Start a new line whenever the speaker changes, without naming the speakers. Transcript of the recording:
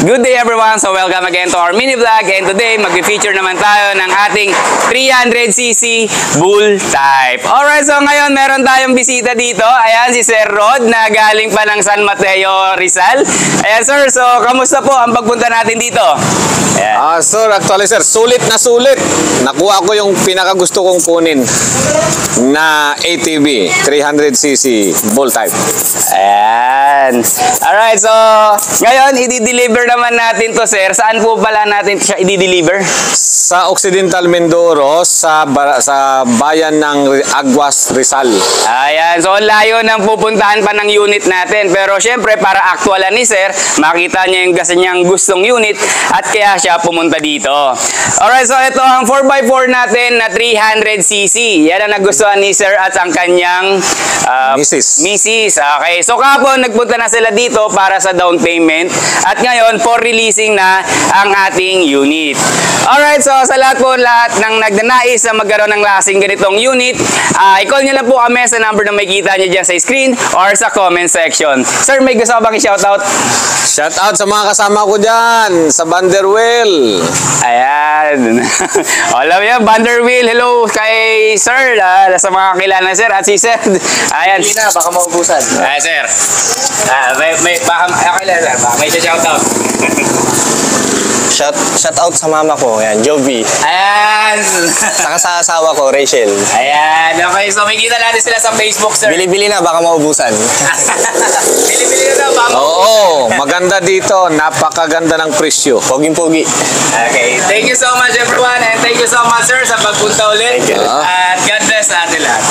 Good day everyone! So welcome again to our mini vlog, and today mag-feature naman tayo ng ating 300cc bull type. Alright, so ngayon meron tayong bisita dito. Ayan si Sir Rod na galing pa ng San Mateo, Rizal. Ayan sir, so kamusta po ang pagpunta natin dito? Ayan.
Sir, actually sir, sulit na sulit. Nakuha ko yung pinakagusto kong kunin na ATV 300cc bull type.
Ayan. Alright, so ngayon i-deliver naman natin to sir. Saan po pala natin siya i-deliver?
Sa Occidental Mindoro, sa bayan ng Aguas, Rizal.
Ayan, so layo ng pupuntahan pa ng unit natin. Pero syempre, para aktualan ni sir, makita niya yung kasi niyang gustong unit at kaya siya pumunta dito. Alright, so ito ang 4x4 natin na 300cc. Yan ang nagustuhan ni sir at ang kanyang Mrs. Okay, so kahapon nagpunta na sila dito para sa down payment at ngayon for releasing na ang ating unit. Alright, so sa lahat ng nagnanais na magkaroon ng lasing ganitong unit, i-call nyo lang po kami sa number na makikita nyo dyan sa screen or sa comment section. Sir, may gusto ka bang i-shoutout?
Shoutout sa mga kasama ko dyan sa Vanderwell.
Ayan. Alam niyo, Vanderwell, hello kay sir, sa mga kilala sir at si sir. Ayan.
Hindi na, baka maubusan.
Ayan sir. Baka may shoutout.
Shout out sa mama ko, yan, Jovi.
Ayan.
Saka sa asawa ko, Rachel.
Ayan. Okay, so may kita natin sila sa Facebook, sir.
Bili-bili na, baka maubusan.
Bili-bili na ba?
Oo, maganda dito. Napakaganda ng presyo.
Poging-pogi.
Okay. Thank you so much everyone and thank you so much sir sa pagpunta ulit.
Thank you.
At God bless natin lahat.